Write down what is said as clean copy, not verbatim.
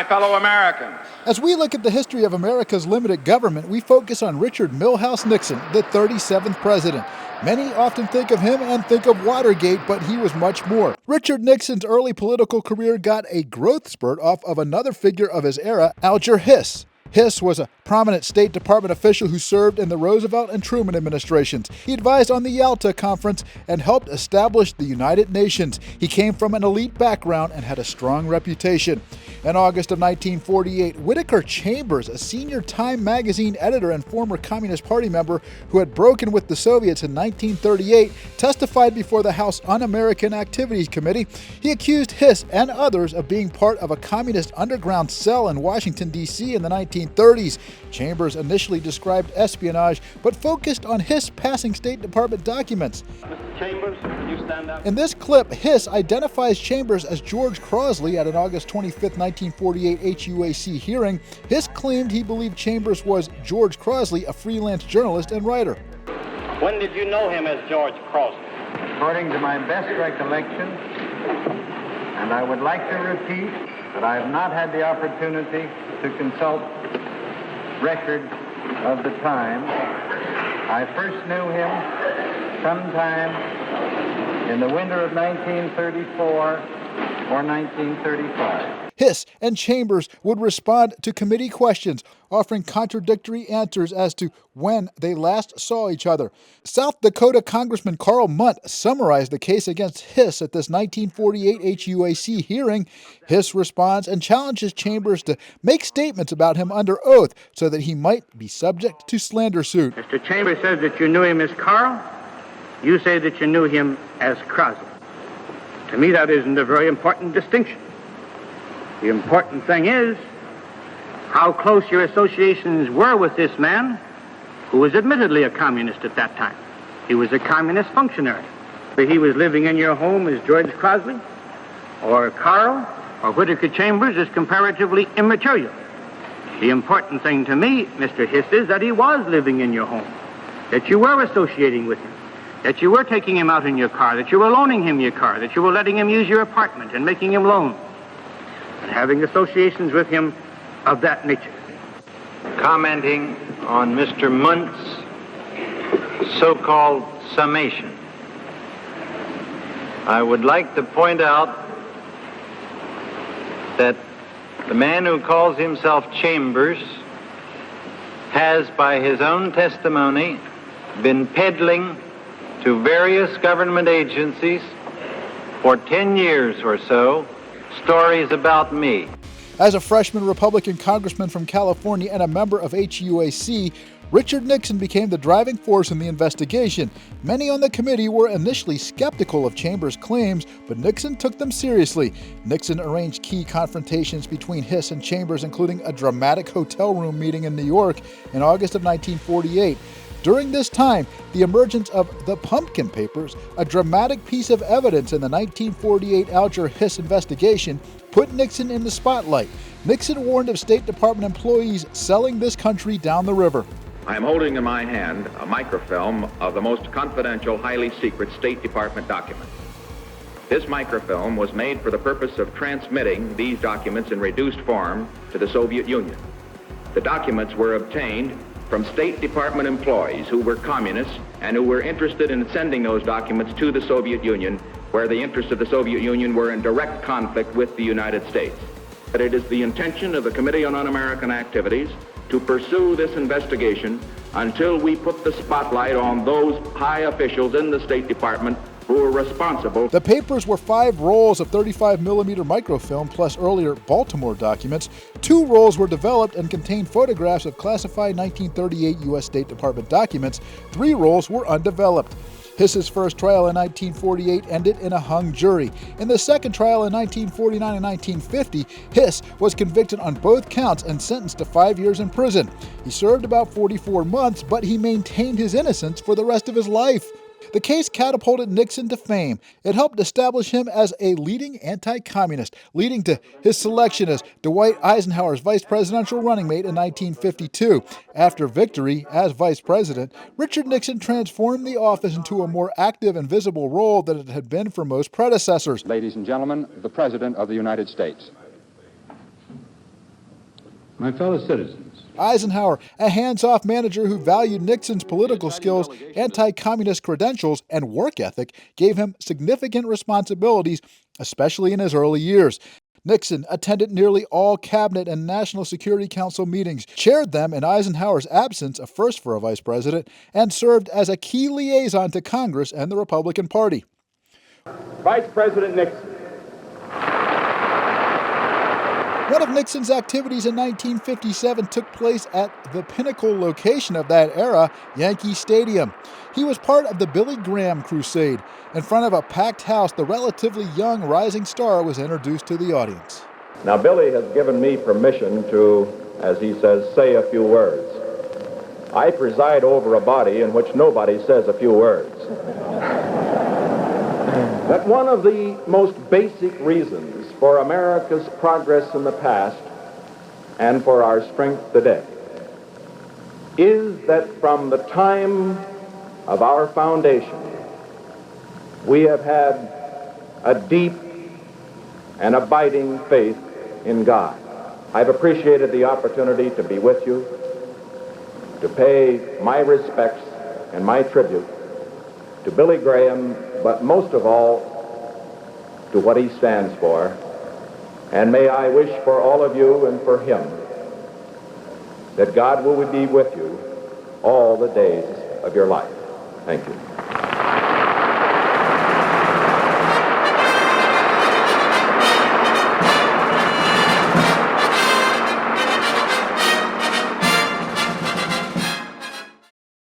my fellow Americans. As we look at the history of America's limited government, we focus on Richard Milhouse Nixon, the 37th president. Many often think of him and think of Watergate, but he was much more. Richard Nixon's early political career got a growth spurt off of another figure of his era, Alger Hiss. Hiss was a prominent State Department official who served in the Roosevelt and Truman administrations. He advised on the Yalta Conference and helped establish the United Nations. He came from an elite background and had a strong reputation. In August of 1948, Whittaker Chambers, a senior Time magazine editor and former Communist Party member who had broken with the Soviets in 1938, testified before the House Un-American Activities Committee. He accused Hiss and others of being part of a communist underground cell in Washington, D.C. in the 1930s. Chambers initially described espionage, but focused on Hiss passing State Department documents. Mr. Chambers, can you stand up? In this clip, Hiss identifies Chambers as George Crosley at an August 25, 1948 HUAC hearing. Hiss claimed he believed Chambers was George Crosley, a freelance journalist and writer. When did you know him as George Crosley? According to my best recollection, and I would like to repeat that I have not had the opportunity to consult records of the time. I first knew him sometime in the winter of 1934 or 1935. Hiss and Chambers would respond to committee questions, offering contradictory answers as to when they last saw each other. South Dakota Congressman Carl Munt summarized the case against Hiss at this 1948 HUAC hearing. Hiss responds and challenges Chambers to make statements about him under oath so that he might be subject to slander suit. Mr. Chambers says that you knew him as Carl. You say that you knew him as Crosley. To me, that isn't a very important distinction. The important thing is how close your associations were with this man, who was admittedly a communist at that time. He was a communist functionary. He was living in your home as George Crosley, or Carl, or Whittaker Chambers is comparatively immaterial. The important thing to me, Mr. Hiss, is that he was living in your home, that you were associating with him, that you were taking him out in your car, that you were loaning him your car, that you were letting him use your apartment and making him loans, and having associations with him of that nature. Commenting on Mr. Munt's so-called summation, I would like to point out that the man who calls himself Chambers has, by his own testimony, been peddling to various government agencies for 10 years or so stories about me. As a freshman Republican congressman from California and a member of HUAC, Richard Nixon became the driving force in the investigation. Many on the committee were initially skeptical of Chambers' claims, but Nixon took them seriously. Nixon arranged key confrontations between Hiss and Chambers, including a dramatic hotel room meeting in New York in August of 1948. During this time, the emergence of the Pumpkin Papers, a dramatic piece of evidence in the 1948 Alger Hiss investigation, put Nixon in the spotlight. Nixon warned of State Department employees selling this country down the river. I am holding in my hand a microfilm of the most confidential, highly secret State Department document. This microfilm was made for the purpose of transmitting these documents in reduced form to the Soviet Union. The documents were obtained from State Department employees who were communists and who were interested in sending those documents to the Soviet Union, where the interests of the Soviet Union were in direct conflict with the United States. But it is the intention of the Committee on Un-American Activities to pursue this investigation until we put the spotlight on those high officials in the State Department who were responsible. The papers were 5 rolls of 35mm microfilm plus earlier Baltimore documents. 2 rolls were developed and contained photographs of classified 1938 U.S. State Department documents. 3 rolls were undeveloped. Hiss's first trial in 1948 ended in a hung jury. In the second trial in 1949 and 1950, Hiss was convicted on both counts and sentenced to 5 years in prison. He served about 44 months, but he maintained his innocence for the rest of his life. The case catapulted Nixon to fame. It helped establish him as a leading anti-communist, leading to his selection as Dwight Eisenhower's vice presidential running mate in 1952. After victory as vice president, Richard Nixon transformed the office into a more active and visible role than it had been for most predecessors. Ladies and gentlemen, the President of the United States. My fellow citizens, Eisenhower, a hands-off manager who valued Nixon's political skills, anti-communist credentials, and work ethic, gave him significant responsibilities, especially in his early years. Nixon attended nearly all Cabinet and National Security Council meetings, chaired them in Eisenhower's absence, a first for a vice president, and served as a key liaison to Congress and the Republican Party. Vice President Nixon. One of Nixon's activities in 1957 took place at the pinnacle location of that era, Yankee Stadium. He was part of the Billy Graham crusade. In front of a packed house, the relatively young rising star was introduced to the audience. Now, Billy has given me permission to, as he says, say a few words. I preside over a body in which nobody says a few words. But one of the most basic reasons for America's progress in the past and for our strength today is that from the time of our foundation, we have had a deep and abiding faith in God. I've appreciated the opportunity to be with you, to pay my respects and my tribute to Billy Graham, but most of all, to what he stands for. And may I wish for all of you and for him that God will be with you all the days of your life. Thank you.